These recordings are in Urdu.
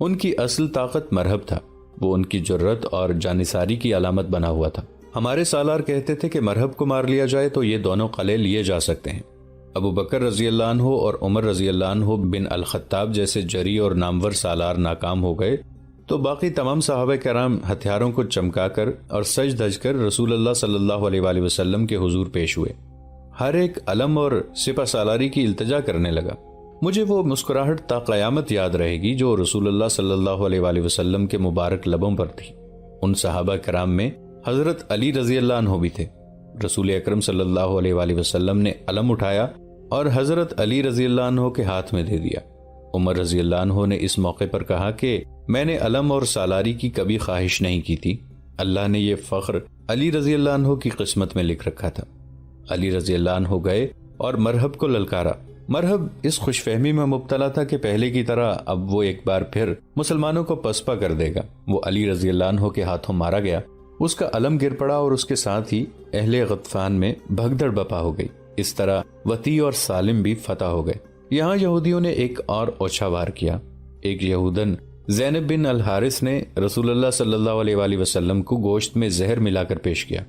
ان کی اصل طاقت مرہب تھا، وہ ان کی جرت اور جانثاری کی علامت بنا ہوا تھا۔ ہمارے سالار کہتے تھے کہ مرہب کو مار لیا جائے تو یہ دونوں قلعے لیے جا سکتے ہیں۔ ابو بکر رضی اللہ عنہ اور عمر رضی اللہ عنہ بن الخطاب جیسے جری اور نامور سالار ناکام ہو گئے تو باقی تمام صحابہ کرام ہتھیاروں کو چمکا کر اور سج دھج کر رسول اللہ صلی اللہ علیہ وآلہ وسلم کے حضور پیش ہوئے۔ ہر ایک علم اور سپہ سالاری کی التجا کرنے لگا۔ مجھے وہ مسکراہٹ تا قیامت یاد رہے گی جو رسول اللہ صلی اللہ علیہ وآلہ وسلم کے مبارک لبوں پر تھی۔ ان صحابہ کرام میں حضرت علی رضی اللہ عنہ بھی تھے۔ رسول اکرم صلی اللہ علیہ وآلہ وسلم نے علم اٹھایا اور حضرت علی رضی اللہ عنہ کے ہاتھ میں دے دیا۔ عمر رضی اللہ عنہ نے اس موقع پر کہا کہ میں نے علم اور سالاری کی کبھی خواہش نہیں کی تھی، اللہ نے یہ فخر علی رضی اللہ عنہ کی قسمت میں لکھ رکھا تھا۔ علی رضی اللہ عنہ گئے اور مرہب کو للکارا۔ مرہب اس خوش فہمی میں مبتلا تھا کہ پہلے کی طرح اب وہ ایک بار پھر مسلمانوں کو پسپا کر دے گا۔ وہ علی رضی اللہ عنہ کے ہاتھوں مارا گیا، اس کا علم گر پڑا اور اس کے ساتھ ہی اہل غطفان میں بھگدڑ بپا ہو گئی۔ اس طرح وطی اور سالم بھی فتح ہو گئے۔ یہاں یہودیوں نے ایک اور اوچھا وار کیا۔ ایک یہودن زینب بن الحارث نے رسول اللہ صلی اللہ علیہ وآلہ وسلم کو گوشت میں زہر ملا کر پیش کیا۔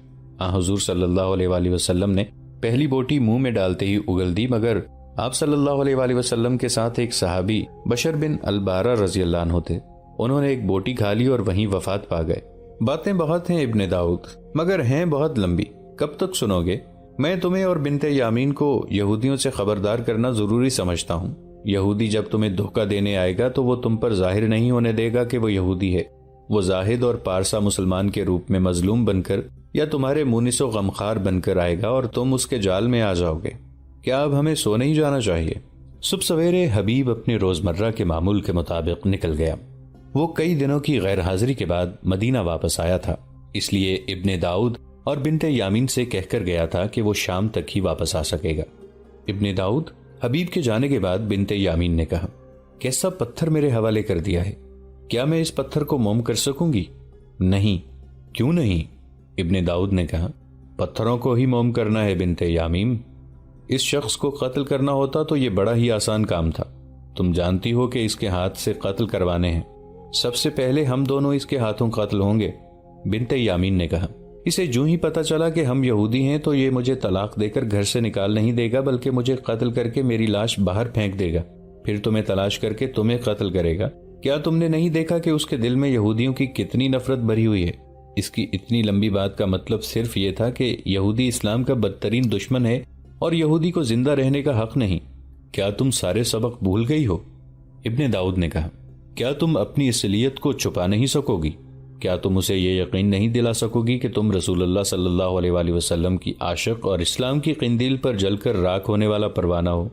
حضور صلی اللہ علیہ وآلہ وسلم نے پہلی بوٹی منہ میں ڈالتے ہی اگل دی، مگر آپ صلی اللہ علیہ وآلہ وسلم کے ساتھ ایک صحابی بشر بن البارہ رضی اللہ عنہ تھے، انہوں نے ایک بوٹی کھا لی اور وہیں وفات پا گئے۔ باتیں بہت ہیں ابن داؤد، مگر ہیں بہت لمبی، کب تک سنو گے؟ میں تمہیں اور بنت یامین کو یہودیوں سے خبردار کرنا ضروری سمجھتا ہوں۔ یہودی جب تمہیں دھوکہ دینے آئے گا تو وہ تم پر ظاہر نہیں ہونے دے گا کہ وہ یہودی ہے، وہ زاہد اور پارسا مسلمان کے روپ میں مظلوم بن کر یا تمہارے مونس و غمخوار بن کر آئے گا اور تم اس کے جال میں آ جاؤ گے۔ کیا اب ہمیں سو نہیں جانا چاہیے؟ صبح سویرے حبیب اپنے روزمرہ کے معمول کے مطابق نکل گیا۔ وہ کئی دنوں کی غیر حاضری کے بعد مدینہ واپس آیا تھا، اس لیے ابن داؤد اور بنت یامین سے کہہ کر گیا تھا کہ وہ شام تک ہی واپس آ سکے گا۔ ابن داؤد حبیب کے جانے کے بعد بنت یامین نے کہا، کیسا پتھر میرے حوالے کر دیا ہے، کیا میں اس پتھر کو موم کر سکوں گی؟ نہیں۔ کیوں نہیں؟ ابن داؤد نے کہا، پتھروں کو ہی موم کرنا ہے بنت یامین، اس شخص کو قتل کرنا ہوتا تو یہ بڑا ہی آسان کام تھا، تم جانتی ہو کہ اس کے ہاتھ سے قتل کروانے ہیں، سب سے پہلے ہم دونوں اس کے ہاتھوں قتل ہوں گے۔ بنت یامین نے کہا، اسے جو ہی پتہ چلا کہ ہم یہودی ہیں تو یہ مجھے طلاق دے کر گھر سے نکال نہیں دے گا، بلکہ مجھے قتل کر کے میری لاش باہر پھینک دے گا، پھر تمہیں تلاش کر کے تمہیں قتل کرے گا۔ کیا تم نے نہیں دیکھا کہ اس کے دل میں یہودیوں کی کتنی نفرت بھری ہوئی ہے؟ اس کی اتنی لمبی بات کا مطلب صرف یہ تھا کہ یہودی اسلام کا بدترین دشمن ہے اور یہودی کو زندہ رہنے کا حق نہیں۔ کیا تم سارے سبق بھول گئی ہو؟ ابن داؤد نے کہا، کیا تم اپنی اصلیت کو چھپا نہیں سکو گی؟ کیا تم اسے یہ یقین نہیں دلا سکو گی کہ تم رسول اللہ صلی اللہ علیہ وآلہ وسلم کی عاشق اور اسلام کی قندیل پر جل کر راکھ ہونے والا پروانہ ہو؟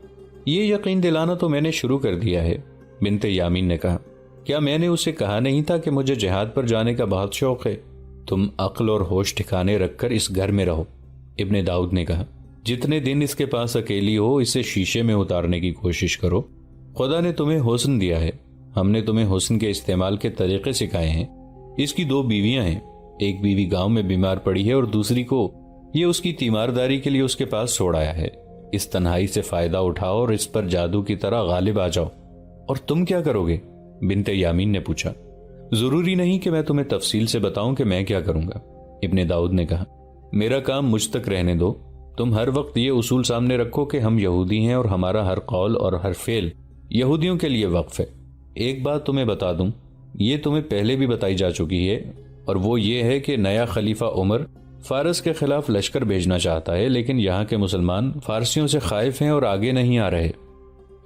یہ یقین دلانا تو میں نے شروع کر دیا ہے۔ بنت یامین نے کہا، کیا میں نے اسے کہا نہیں تھا کہ مجھے جہاد پر جانے کا بہت شوق ہے؟ تم عقل اور ہوش ٹھکانے رکھ کر اس گھر میں رہو۔ ابن داؤد نے کہا، جتنے دن اس کے پاس اکیلی ہو اسے شیشے میں اتارنے کی کوشش کرو، خدا نے تمہیں حسن دیا ہے، ہم نے تمہیں حسن کے استعمال کے طریقے سکھائے ہیں۔ اس کی 2 بیویاں ہیں، ایک بیوی گاؤں میں بیمار پڑی ہے اور دوسری کو یہ اس کی تیمارداری کے لیے اس کے پاس چھوڑ آیا ہے، اس تنہائی سے فائدہ اٹھاؤ اور اس پر جادو کی طرح غالب آ جاؤ۔ اور تم کیا کرو گے؟ بنت یامین نے پوچھا۔ ضروری نہیں کہ میں تمہیں تفصیل سے بتاؤں کہ میں کیا کروں گا، ابن داؤد نے کہا، میرا کام مجھ تک رہنے دو، تم ہر وقت یہ اصول سامنے رکھو کہ ہم یہودی ہیں اور ہمارا ہر قول اور ہر فعل یہودیوں کے لیے وقف ہے۔ ایک بات تمہیں بتا دوں، یہ تمہیں پہلے بھی بتائی جا چکی ہے، اور وہ یہ ہے کہ نیا خلیفہ عمر فارس کے خلاف لشکر بھیجنا چاہتا ہے، لیکن یہاں کے مسلمان فارسیوں سے خائف ہیں اور آگے نہیں آ رہے۔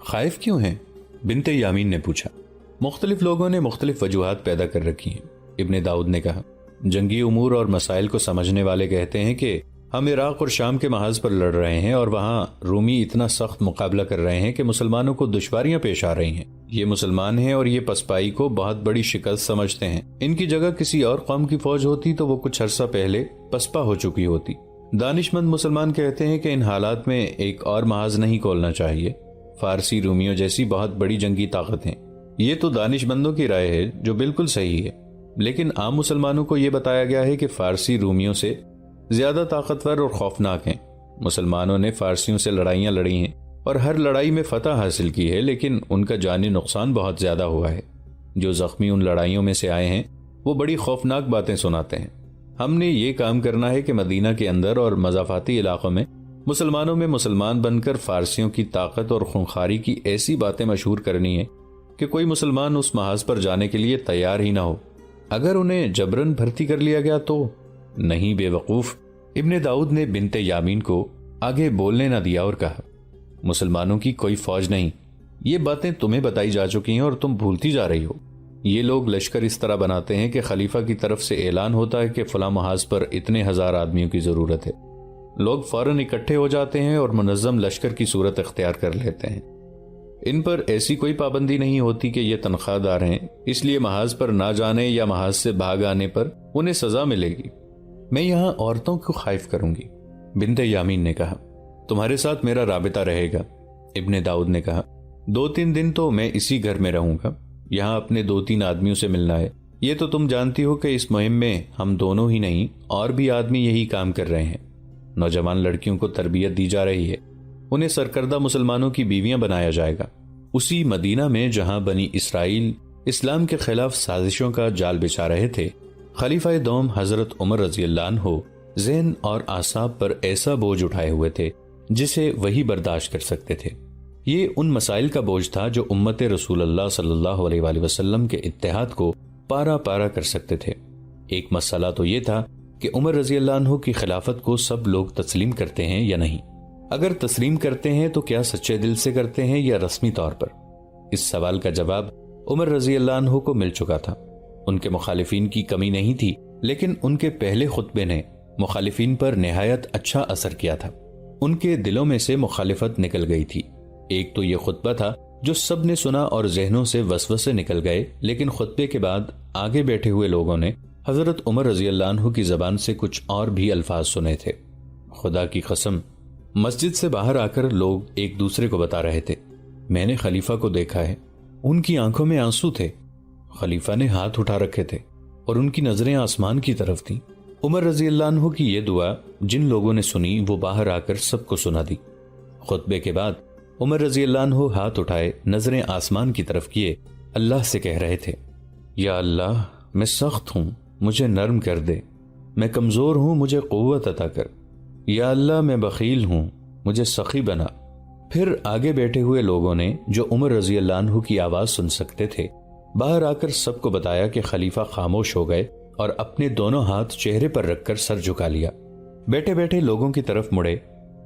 خائف کیوں ہیں؟ بنت یامین نے پوچھا۔ مختلف لوگوں نے مختلف وجوہات پیدا کر رکھی ہیں، ابن داؤد نے کہا۔ جنگی امور اور مسائل کو سمجھنے والے کہتے ہیں کہ ہم عراق اور شام کے محاذ پر لڑ رہے ہیں اور وہاں رومی اتنا سخت مقابلہ کر رہے ہیں کہ مسلمانوں کو دشواریاں پیش آ رہی ہیں۔ یہ مسلمان ہیں اور یہ پسپائی کو بہت بڑی شکست سمجھتے ہیں، ان کی جگہ کسی اور قوم کی فوج ہوتی تو وہ کچھ عرصہ پہلے پسپا ہو چکی ہوتی۔ دانشمند مسلمان کہتے ہیں کہ ان حالات میں ایک اور محاذ نہیں کھولنا چاہیے، فارسی رومیوں جیسی بہت بڑی جنگی طاقت ہیں۔ یہ تو دانشمندوں کی رائے ہے جو بالکل صحیح ہے، لیکن عام مسلمانوں کو یہ بتایا گیا ہے کہ فارسی رومیوں سے زیادہ طاقتور اور خوفناک ہیں۔ مسلمانوں نے فارسیوں سے لڑائیاں لڑی ہیں اور ہر لڑائی میں فتح حاصل کی ہے، لیکن ان کا جانی نقصان بہت زیادہ ہوا ہے۔ جو زخمی ان لڑائیوں میں سے آئے ہیں وہ بڑی خوفناک باتیں سناتے ہیں۔ ہم نے یہ کام کرنا ہے کہ مدینہ کے اندر اور مضافاتی علاقوں میں مسلمانوں میں مسلمان بن کر فارسیوں کی طاقت اور خونخواری کی ایسی باتیں مشہور کرنی ہے کہ کوئی مسلمان اس محاذ پر جانے کے لیے تیار ہی نہ ہو۔ اگر انہیں جبرن بھرتی کر لیا گیا تو نہیں بے وقوف۔ ابن داؤد نے بنت یامین کو آگے بولنے نہ دیا اور کہا، مسلمانوں کی کوئی فوج نہیں، یہ باتیں تمہیں بتائی جا چکی ہیں اور تم بھولتی جا رہی ہو۔ یہ لوگ لشکر اس طرح بناتے ہیں کہ خلیفہ کی طرف سے اعلان ہوتا ہے کہ فلاں محاذ پر اتنے ہزار آدمیوں کی ضرورت ہے، لوگ فوراً اکٹھے ہو جاتے ہیں اور منظم لشکر کی صورت اختیار کر لیتے ہیں۔ ان پر ایسی کوئی پابندی نہیں ہوتی کہ یہ تنخواہ دار ہیں، اس لیے محاذ پر نہ جانے یا محاذ سے بھاگ آنے پر انہیں سزا ملے گی۔ میں یہاں عورتوں کو خائف کروں گی۔ بنت یامین نے کہا، تمہارے ساتھ میرا رابطہ رہے گا۔ ابن داؤد نے کہا، 2-3 دن تو میں اسی گھر میں رہوں گا، یہاں اپنے 2-3 آدمیوں سے ملنا ہے۔ یہ تو تم جانتی ہو کہ اس مہم میں ہم دونوں ہی نہیں اور بھی آدمی یہی کام کر رہے ہیں۔ نوجوان لڑکیوں کو تربیت دی جا رہی ہے، انہیں سرکردہ مسلمانوں کی بیویاں بنایا جائے گا۔ اسی مدینہ میں جہاں بنی اسرائیل اسلام کے خلاف سازشوں کا جال بچھا رہے تھے، خلیفہ دوم حضرت عمر رضی اللہ عنہ ذہن اور اعصاب پر ایسا بوجھ اٹھائے ہوئے تھے جسے وہی برداشت کر سکتے تھے۔ یہ ان مسائل کا بوجھ تھا جو امت رسول اللہ صلی اللہ علیہ وآلہ وسلم کے اتحاد کو پارا پارا کر سکتے تھے۔ ایک مسئلہ تو یہ تھا کہ عمر رضی اللہ عنہ کی خلافت کو سب لوگ تسلیم کرتے ہیں یا نہیں۔ اگر تسلیم کرتے ہیں تو کیا سچے دل سے کرتے ہیں یا رسمی طور پر؟ اس سوال کا جواب عمر رضی اللہ عنہ کو مل چکا تھا۔ ان کے مخالفین کی کمی نہیں تھی، لیکن ان کے پہلے خطبے نے مخالفین پر نہایت اچھا اثر کیا تھا۔ ان کے دلوں میں سے مخالفت نکل گئی تھی۔ ایک تو یہ خطبہ تھا جو سب نے سنا اور ذہنوں سے وسوسے نکل گئے، لیکن خطبے کے بعد آگے بیٹھے ہوئے لوگوں نے حضرت عمر رضی اللہ عنہ کی زبان سے کچھ اور بھی الفاظ سنے تھے۔ خدا کی قسم، مسجد سے باہر آ کر لوگ ایک دوسرے کو بتا رہے تھے، میں نے خلیفہ کو دیکھا ہے، ان کی آنکھوں میں آنسو تھے، خلیفہ نے ہاتھ اٹھا رکھے تھے اور ان کی نظریں آسمان کی طرف تھیں۔ عمر رضی اللہ عنہ کی یہ دعا جن لوگوں نے سنی وہ باہر آ کر سب کو سنا دی۔ خطبے کے بعد عمر رضی اللہ عنہ ہاتھ اٹھائے، نظریں آسمان کی طرف کیے، اللہ سے کہہ رہے تھے، یا اللہ میں سخت ہوں، مجھے نرم کر دے، میں کمزور ہوں، مجھے قوت عطا کر، یا اللہ میں بخیل ہوں، مجھے سخی بنا۔ پھر آگے بیٹھے ہوئے لوگوں نے جو عمر رضی اللہ عنہ کی آواز سن سکتے تھے باہر آ کر سب کو بتایا کہ خلیفہ خاموش ہو گئے اور اپنے دونوں ہاتھ چہرے پر رکھ کر سر جھکا لیا۔ بیٹھے بیٹھے لوگوں کی طرف مڑے،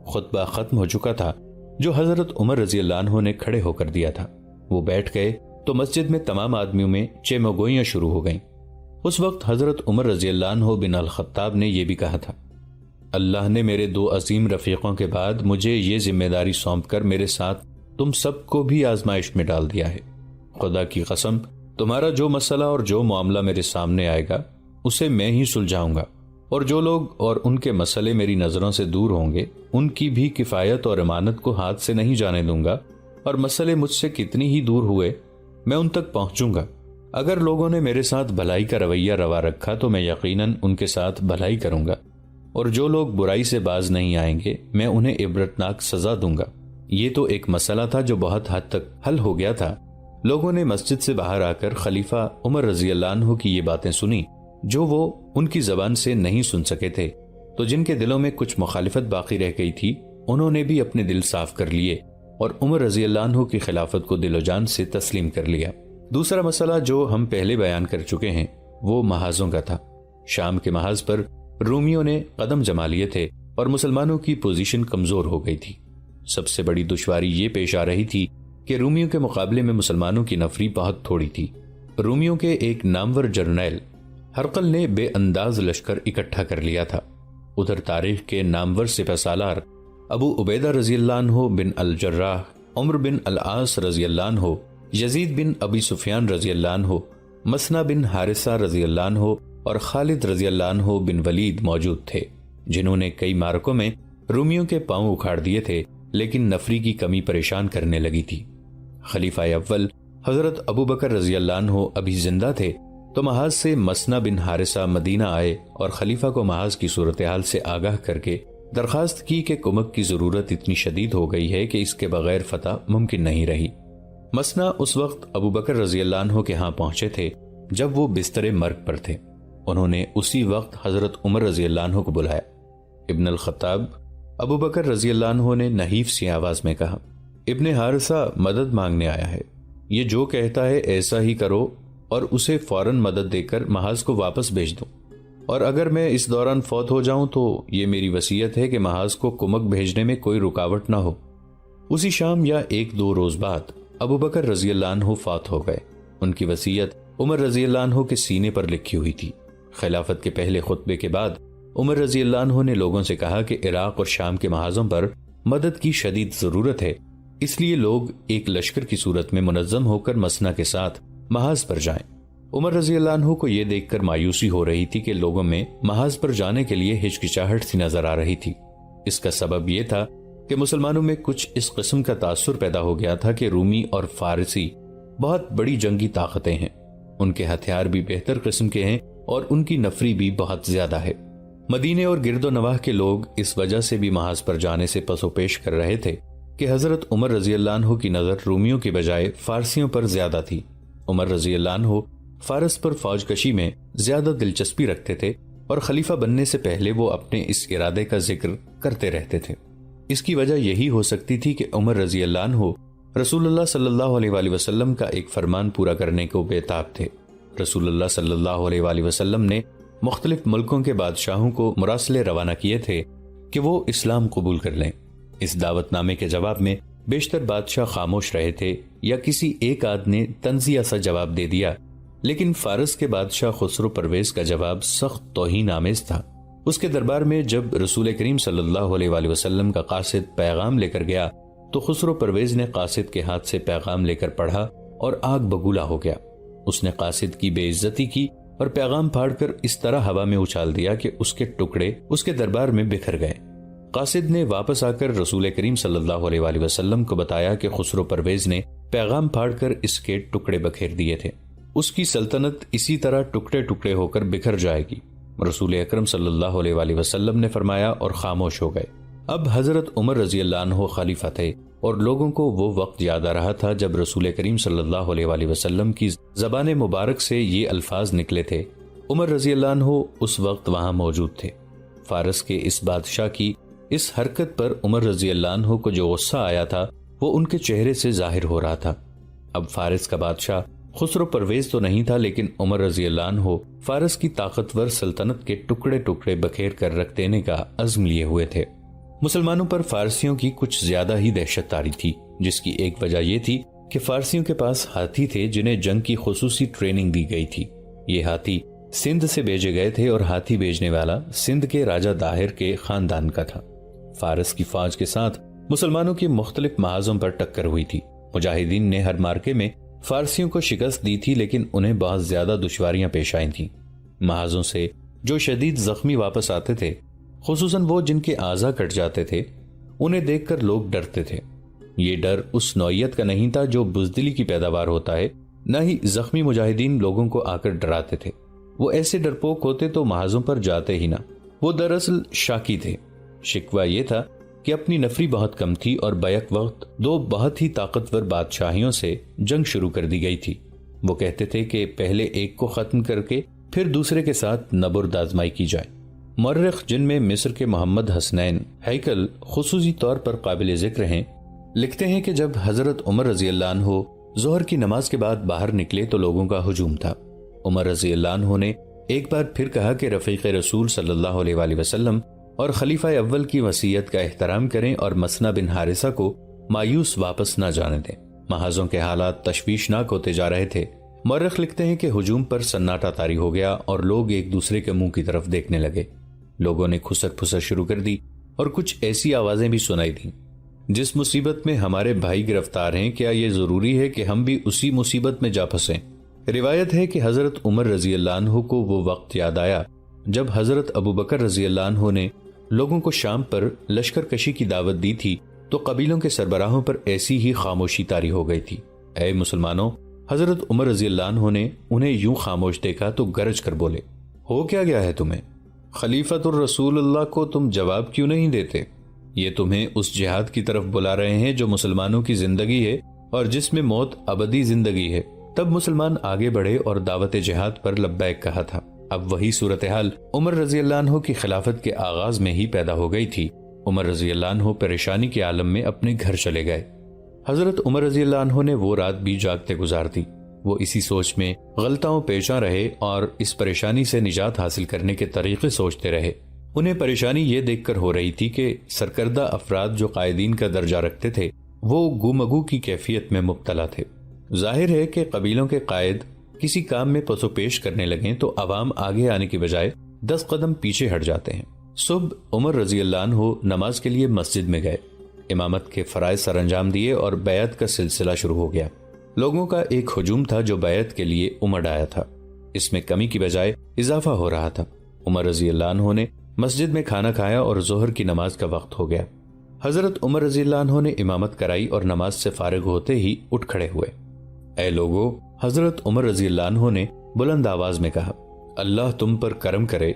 خطبہ ختم ہو چکا تھا جو حضرت عمر رضی اللہ عنہ نے کھڑے ہو کر دیا تھا۔ وہ بیٹھ گئے تو مسجد میں تمام آدمیوں میں چیمگوئیاں شروع ہو گئیں۔ اس وقت حضرت عمر رضی اللہ عنہ بن الخطاب نے یہ بھی کہا تھا، اللہ نے میرے 2 عظیم رفیقوں کے بعد مجھے یہ ذمہ داری سونپ کر میرے ساتھ تم سب کو بھی آزمائش میں ڈال دیا ہے۔ خدا کی قسم، تمہارا جو مسئلہ اور جو معاملہ میرے سامنے آئے گا اسے میں ہی سلجھاؤں گا، اور جو لوگ اور ان کے مسئلے میری نظروں سے دور ہوں گے ان کی بھی کفایت اور امانت کو ہاتھ سے نہیں جانے دوں گا، اور مسئلے مجھ سے کتنی ہی دور ہوئے میں ان تک پہنچوں گا۔ اگر لوگوں نے میرے ساتھ بھلائی کا رویہ روا رکھا تو میں یقیناً ان کے ساتھ بھلائی کروں گا، اور جو لوگ برائی سے باز نہیں آئیں گے میں انہیں عبرتناک سزا دوں گا۔ یہ تو ایک مسئلہ تھا جو بہت حد تک حل ہو گیا تھا۔ لوگوں نے مسجد سے باہر آ کر خلیفہ عمر رضی اللہ عنہ کی یہ باتیں سنی جو وہ ان کی زبان سے نہیں سن سکے تھے، تو جن کے دلوں میں کچھ مخالفت باقی رہ گئی تھی انہوں نے بھی اپنے دل صاف کر لیے اور عمر رضی اللہ عنہ کی خلافت کو دل و جان سے تسلیم کر لیا۔ دوسرا مسئلہ جو ہم پہلے بیان کر چکے ہیں وہ محاذوں کا تھا۔ شام کے محاذ پر رومیوں نے قدم جما لیے تھے اور مسلمانوں کی پوزیشن کمزور ہو گئی تھی۔ سب سے بڑی دشواری یہ پیش آ رہی تھی کہ رومیوں کے مقابلے میں مسلمانوں کی نفری بہت تھوڑی تھی۔ رومیوں کے ایک نامور جرنیل ہرقل نے بے انداز لشکر اکٹھا کر لیا تھا۔ ادھر تاریخ کے نامور سپہ سالار ابو عبیدہ رضی اللہ عنہ بن الجراح، عمر بن العاص رضی اللہ عنہ، یزید بن ابی سفیان رضی اللہ عنہ، مسنا بن حارثہ رضی اللہ عنہ اور خالد رضی اللہ عنہ بن ولید موجود تھے، جنہوں نے کئی معرکوں میں رومیوں کے پاؤں اکھاڑ دیے تھے، لیکن نفری کی کمی پریشان کرنے لگی تھی۔ خلیفہ اول حضرت ابو بکر رضی اللہ عنہ ابھی زندہ تھے تو محاذ سے مسنا بن حارثہ مدینہ آئے اور خلیفہ کو محاذ کی صورتحال سے آگاہ کر کے درخواست کی کہ کمک کی ضرورت اتنی شدید ہو گئی ہے کہ اس کے بغیر فتح ممکن نہیں رہی۔ مسنا اس وقت ابو بکر رضی اللہ عنہ کے ہاں پہنچے تھے جب وہ بستر مرگ پر تھے۔ انہوں نے اسی وقت حضرت عمر رضی اللہ عنہ کو بلایا۔ ابن الخطاب ابو بکر رضی اللہ عنہ نے نحیف سی آواز میں کہا، ابن حارثہ مدد مانگنے آیا ہے، یہ جو کہتا ہے ایسا ہی کرو اور اسے فوراً مدد دے کر محاذ کو واپس بھیج دو، اور اگر میں اس دوران فوت ہو جاؤں تو یہ میری وصیت ہے کہ محاذ کو کمک بھیجنے میں کوئی رکاوٹ نہ ہو۔ اسی شام یا 1-2 روز بعد ابو بکر رضی اللہ عنہ فوت ہو گئے۔ ان کی وصیت عمر رضی اللہ عنہ کے سینے پر لکھی ہوئی تھی۔ خلافت کے پہلے خطبے کے بعد عمر رضی اللہ عنہ نے لوگوں سے کہا کہ عراق اور شام کے محاذوں پر مدد کی شدید ضرورت ہے، اس لیے لوگ ایک لشکر کی صورت میں منظم ہو کر مسنا کے ساتھ محاذ پر جائیں۔ عمر رضی اللہ عنہ کو یہ دیکھ کر مایوسی ہو رہی تھی کہ لوگوں میں محاذ پر جانے کے لیے ہچکچاہٹ سی نظر آ رہی تھی۔ اس کا سبب یہ تھا کہ مسلمانوں میں کچھ اس قسم کا تاثر پیدا ہو گیا تھا کہ رومی اور فارسی بہت بڑی جنگی طاقتیں ہیں، ان کے ہتھیار بھی بہتر قسم کے ہیں اور ان کی نفری بھی بہت زیادہ ہے۔ مدینے اور گرد و نواح کے لوگ اس وجہ سے بھی محاذ پر جانے سے پس و پیش کر رہے تھے کہ حضرت عمر رضی اللہ عنہ کی نظر رومیوں کی بجائے فارسیوں پر زیادہ تھی۔ عمر رضی اللہ عنہ فارس پر فوج کشی میں زیادہ دلچسپی رکھتے تھے اور خلیفہ بننے سے پہلے وہ اپنے اس ارادے کا ذکر کرتے رہتے تھے۔ اس کی وجہ یہی ہو سکتی تھی کہ عمر رضی اللہ عنہ رسول اللہ صلی اللہ علیہ وآلہ وسلم کا ایک فرمان پورا کرنے کو بے تاب تھے۔ رسول اللہ صلی اللہ علیہ وآلہ وسلم نے مختلف ملکوں کے بادشاہوں کو مراسلے روانہ کیے تھے کہ وہ اسلام قبول کر لیں۔ اس دعوت نامے کے جواب میں بیشتر بادشاہ خاموش رہے تھے یا کسی ایک آدھ نے طنزیہ سا جواب دے دیا، لیکن فارس کے بادشاہ خسرو پرویز کا جواب سخت توہین آمیز تھا۔ اس کے دربار میں جب رسول کریم صلی اللہ علیہ وآلہ وسلم کا قاصد پیغام لے کر گیا تو خسرو پرویز نے قاصد کے ہاتھ سے پیغام لے کر پڑھا اور آگ بگولا ہو گیا۔ اس نے قاصد کی بے عزتی کی اور پیغام پھاڑ کر اس طرح ہوا میں اچھال دیا کہ اس کے ٹکڑے اس کے دربار میں بکھر گئے۔ قاصد نے واپس آ کر رسول کریم صلی اللہ علیہ وآلہ وسلم کو بتایا کہ خسرو پرویز نے پیغام پھاڑ کر اس کے ٹکڑے بکھیر دیے تھے، اس کی سلطنت اسی طرح ٹکڑے ٹکڑے ہو کر بکھر جائے گی۔ رسول اکرم صلی اللہ علیہ وآلہ وسلم نے فرمایا اور خاموش ہو گئے۔ اب حضرت عمر رضی اللہ عنہ خلیفہ تھے اور لوگوں کو وہ وقت یاد آ رہا تھا جب رسول کریم صلی اللہ علیہ وآلہ وسلم کی زبان مبارک سے یہ الفاظ نکلے تھے۔ عمر رضی اللہ عنہ اس وقت وہاں موجود تھے۔ فارس کے اس بادشاہ کی اس حرکت پر عمر رضی اللہ عنہ کو جو غصہ آیا تھا وہ ان کے چہرے سے ظاہر ہو رہا تھا۔ اب فارس کا بادشاہ خسرو پرویز تو نہیں تھا، لیکن عمر رضی اللہ عنہ فارس کی طاقتور سلطنت کے ٹکڑے ٹکڑے بکھیر کر رکھ دینے کا عزم لیے ہوئے تھے۔ مسلمانوں پر فارسیوں کی کچھ زیادہ ہی دہشت طاری تھی، جس کی ایک وجہ یہ تھی کہ فارسیوں کے پاس ہاتھی تھے جنہیں جنگ کی خصوصی ٹریننگ دی گئی تھی۔ یہ ہاتھی سندھ سے بھیجے گئے تھے اور ہاتھی بھیجنے والا سندھ کے راجہ داہر کے خاندان کا تھا۔ فارس کی فوج کے ساتھ مسلمانوں کی مختلف محاذوں پر ٹکر ہوئی تھی۔ مجاہدین نے ہر مارکے میں فارسیوں کو شکست دی تھی، لیکن انہیں بہت زیادہ دشواریاں پیش آئی تھیں۔ محاذوں سے جو شدید زخمی واپس آتے تھے، خصوصاً وہ جن کے اعضاء کٹ جاتے تھے، انہیں دیکھ کر لوگ ڈرتے تھے۔ یہ ڈر اس نوعیت کا نہیں تھا جو بزدلی کی پیداوار ہوتا ہے، نہ ہی زخمی مجاہدین لوگوں کو آ کر ڈراتے تھے۔ وہ ایسے ڈرپوک ہوتے تو محاذوں پر جاتے ہی نہ۔ وہ دراصل شاکی تھے۔ شکوہ یہ تھا کہ اپنی نفری بہت کم تھی اور بیک وقت دو بہت ہی طاقتور بادشاہیوں سے جنگ شروع کر دی گئی تھی۔ وہ کہتے تھے کہ پہلے ایک کو ختم کر کے پھر دوسرے کے ساتھ نبرد آزمائی کی جائے۔ مورخ جن میں مصر کے محمد حسنین ہیکل خصوصی طور پر قابل ذکر ہیں، لکھتے ہیں کہ جب حضرت عمر رضی اللہ عنہ ظہر کی نماز کے بعد باہر نکلے تو لوگوں کا ہجوم تھا۔ عمر رضی اللہ عنہ نے ایک بار پھر کہا کہ رفیق رسول صلی اللہ علیہ وآلہ وسلم اور خلیفہ اول کی وصیت کا احترام کریں اور مسنا بن حارثہ کو مایوس واپس نہ جانے دیں۔ محاذوں کے حالات تشویشناک ہوتے جا رہے تھے۔ مورخ لکھتے ہیں کہ ہجوم پر سناٹا طاری ہو گیا اور لوگ ایک دوسرے کے منہ کی طرف دیکھنے لگے۔ لوگوں نے کھسر پھسر شروع کر دی اور کچھ ایسی آوازیں بھی سنائی دیں، جس مصیبت میں ہمارے بھائی گرفتار ہیں، کیا یہ ضروری ہے کہ ہم بھی اسی مصیبت میں جا پھنسیں؟ روایت ہے کہ حضرت عمر رضی اللہ عنہ کو وہ وقت یاد آیا جب حضرت ابو بکر رضی اللہ عنہ نے لوگوں کو شام پر لشکر کشی کی دعوت دی تھی تو قبیلوں کے سربراہوں پر ایسی ہی خاموشی طاری ہو گئی تھی۔ اے مسلمانوں، حضرت عمر رضی اللہ عنہ نے انہیں یوں خاموش دیکھا تو گرج کر بولے، ہو کیا گیا ہے تمہیں؟ خلیفۃ الرسول اللہ کو تم جواب کیوں نہیں دیتے؟ یہ تمہیں اس جہاد کی طرف بلا رہے ہیں جو مسلمانوں کی زندگی ہے اور جس میں موت ابدی زندگی ہے، تب مسلمان آگے بڑھے اور دعوت جہاد پر لبیک کہا تھا۔ اب وہی صورتحال عمر رضی اللہ عنہ کی خلافت کے آغاز میں ہی پیدا ہو گئی تھی۔ عمر رضی اللہ عنہ پریشانی کے عالم میں اپنے گھر چلے گئے۔ حضرت عمر رضی اللہ عنہ نے وہ رات بھی جاگتے گزار دی۔ وہ اسی سوچ میں غلطاؤں پیشاں رہے اور اس پریشانی سے نجات حاصل کرنے کے طریقے سوچتے رہے۔ انہیں پریشانی یہ دیکھ کر ہو رہی تھی کہ سرکردہ افراد جو قائدین کا درجہ رکھتے تھے وہ گومگو کی کیفیت میں مبتلا تھے۔ ظاہر ہے کہ قبیلوں کے قائد کسی کام میں پسو پیش کرنے لگیں تو عوام آگے آنے کی بجائے 10 قدم پیچھے ہٹ جاتے ہیں۔ صبح عمر رضی اللہ عنہ نماز کے لیے مسجد میں گئے، امامت کے فرائض سر انجام دیے اور بیعت کا سلسلہ شروع ہو گیا۔ لوگوں کا ایک ہجوم تھا جو بیعت کے لیے امڑ آیا تھا، اس میں کمی کی بجائے اضافہ ہو رہا تھا۔ عمر رضی اللہ عنہ نے مسجد میں کھانا کھایا اور ظہر کی نماز کا وقت ہو گیا۔ حضرت عمر رضی اللہ عنہ نے امامت کرائی اور نماز سے فارغ ہوتے ہی اٹھ کھڑے ہوئے۔ اے لوگو، حضرت عمر رضی اللہ عنہ نے بلند آواز میں کہا، اللہ تم پر کرم کرے،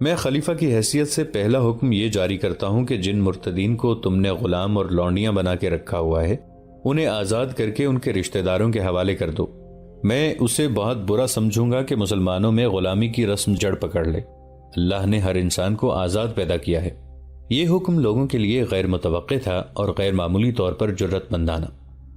میں خلیفہ کی حیثیت سے پہلا حکم یہ جاری کرتا ہوں کہ جن مرتدین کو تم نے غلام اور لونڈیاں بنا کے رکھا ہوا ہے انہیں آزاد کر کے ان کے رشتہ داروں کے حوالے کر دو۔ میں اسے بہت برا سمجھوں گا کہ مسلمانوں میں غلامی کی رسم جڑ پکڑ لے۔ اللہ نے ہر انسان کو آزاد پیدا کیا ہے۔ یہ حکم لوگوں کے لیے غیر متوقع تھا اور غیر معمولی طور پر جرت مندانہ۔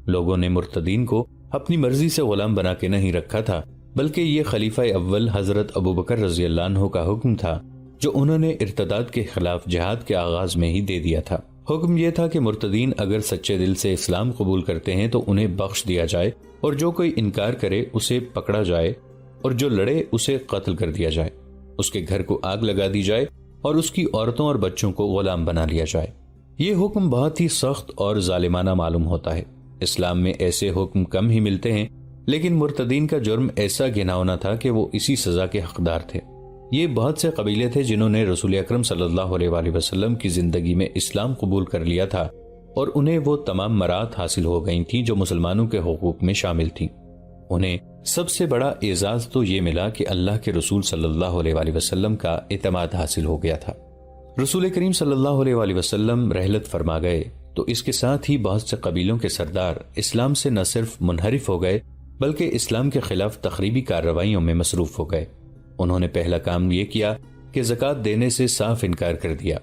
لوگوں نے مرتدین کو اپنی مرضی سے غلام بنا کے نہیں رکھا تھا، بلکہ یہ خلیفہ اول حضرت ابو بکر رضی اللہ عنہ کا حکم تھا جو انہوں نے ارتداد کے خلاف جہاد کے آغاز میں ہی دے دیا تھا۔ حکم یہ تھا کہ مرتدین اگر سچے دل سے اسلام قبول کرتے ہیں تو انہیں بخش دیا جائے، اور جو کوئی انکار کرے اسے پکڑا جائے، اور جو لڑے اسے قتل کر دیا جائے، اس کے گھر کو آگ لگا دی جائے اور اس کی عورتوں اور بچوں کو غلام بنا لیا جائے۔ یہ حکم بہت ہی سخت اور ظالمانہ معلوم ہوتا ہے۔ اسلام میں ایسے حکم کم ہی ملتے ہیں، لیکن مرتدین کا جرم ایسا گھناؤنا تھا کہ وہ اسی سزا کے حقدار تھے۔ یہ بہت سے قبیلے تھے جنہوں نے رسول اکرم صلی اللہ علیہ وآلہ وسلم کی زندگی میں اسلام قبول کر لیا تھا، اور انہیں وہ تمام مرات حاصل ہو گئی تھیں جو مسلمانوں کے حقوق میں شامل تھیں۔ انہیں سب سے بڑا اعزاز تو یہ ملا کہ اللہ کے رسول صلی اللہ علیہ وآلہ وسلم کا اعتماد حاصل ہو گیا تھا۔ رسول کریم صلی اللہ علیہ وآلہ وسلم رحلت فرما گئے تو اس کے ساتھ ہی بہت سے قبیلوں کے سردار اسلام سے نہ صرف منحرف ہو گئے بلکہ اسلام کے خلاف تخریبی کارروائیوں میں مصروف ہو گئے۔ انہوں نے پہلا کام یہ کیا کہ زکوٰۃ دینے سے صاف انکار کر دیا۔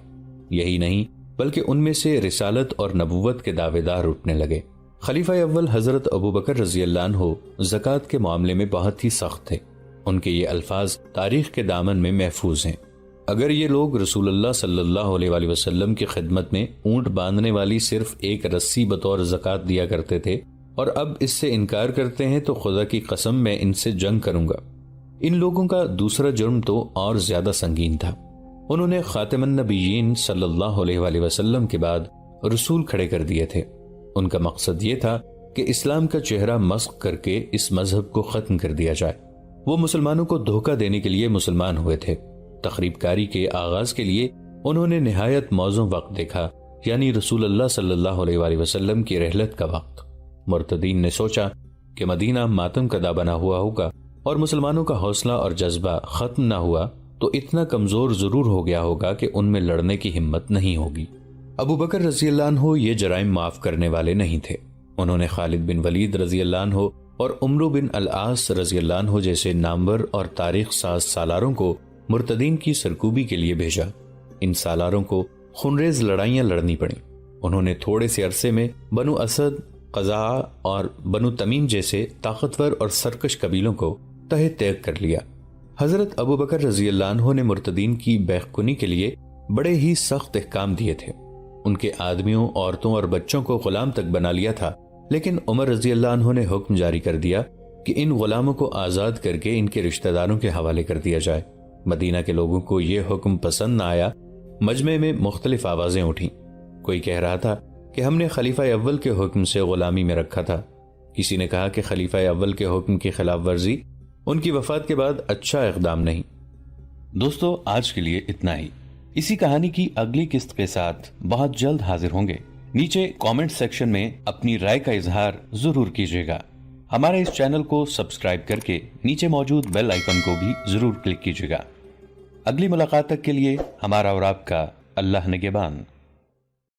یہی نہیں بلکہ ان میں سے رسالت اور نبوت کے دعوے دار اٹھنے لگے۔ خلیفہ اول حضرت ابو بکر رضی اللہ عنہ زکوٰۃ کے معاملے میں بہت ہی سخت تھے۔ ان کے یہ الفاظ تاریخ کے دامن میں محفوظ ہیں، اگر یہ لوگ رسول اللہ صلی اللہ علیہ وآلہ وسلم کی خدمت میں اونٹ باندھنے والی صرف ایک رسی بطور زکوٰۃ دیا کرتے تھے اور اب اس سے انکار کرتے ہیں تو خدا کی قسم میں ان سے جنگ کروں گا۔ ان لوگوں کا دوسرا جرم تو اور زیادہ سنگین تھا۔ انہوں نے خاتم النبیین صلی اللہ علیہ وآلہ وسلم کے بعد رسول کھڑے کر دیے تھے۔ ان کا مقصد یہ تھا کہ اسلام کا چہرہ مسخ کر کے اس مذہب کو ختم کر دیا جائے۔ وہ مسلمانوں کو دھوکہ دینے کے لیے مسلمان ہوئے تھے۔ تخریب کاری کے آغاز کے لیے انہوں نے نہایت موزوں وقت دیکھا، یعنی رسول اللہ صلی اللہ علیہ وآلہ وسلم کی رحلت کا وقت۔ مرتدین نے سوچا کہ مدینہ ماتم کدا بنا ہوا ہوگا اور مسلمانوں کا حوصلہ اور جذبہ ختم نہ ہوا تو اتنا کمزور ضرور ہو گیا ہوگا کہ ان میں لڑنے کی ہمت نہیں ہوگی۔ ابو بکر رضی اللہ عنہ یہ جرائم معاف کرنے والے نہیں تھے۔ انہوں نے خالد بن ولید رضی اللہ عنہ اور عمرو بن العاص رضی اللہ عنہ جیسے نامور اور تاریخ ساز سالاروں کو مرتدین کی سرکوبی کے لیے بھیجا۔ ان سالاروں کو خونریز لڑائیاں لڑنی پڑیں۔ انہوں نے تھوڑے سے عرصے میں بنو اسد، قزاع اور بنو تمیم جیسے طاقتور اور سرکش قبیلوں کو تہہ تیگ کر لیا۔ حضرت ابو بکر رضی اللہ عنہ نے مرتدین کی بیخ کنی کے لیے بڑے ہی سخت احکام دیے تھے۔ ان کے آدمیوں، عورتوں اور بچوں کو غلام تک بنا لیا تھا، لیکن عمر رضی اللہ عنہ نے حکم جاری کر دیا کہ ان غلاموں کو آزاد کر کے ان کے رشتہ داروں کے حوالے کر دیا جائے۔ مدینہ کے لوگوں کو یہ حکم پسند نہ آیا۔ مجمع میں مختلف آوازیں اٹھیں۔ کوئی کہہ رہا تھا کہ ہم نے خلیفہ اول کے حکم سے غلامی میں رکھا تھا۔ کسی نے کہا کہ خلیفہ اول کے حکم کی خلاف ورزی ان کی وفات کے بعد اچھا اقدام نہیں۔ دوستو، آج کے لیے اتنا ہی۔ اسی کہانی کی اگلی قسط کے ساتھ بہت جلد حاضر ہوں گے۔ نیچے کامنٹ سیکشن میں اپنی رائے کا اظہار ضرور کیجیے گا۔ ہمارے اس چینل کو سبسکرائب کر کے نیچے موجود بیل آئیکن کو بھی ضرور کلک کیجیے گا۔ اگلی ملاقات تک کے لیے ہمارا اور آپ کا اللہ نگہبان۔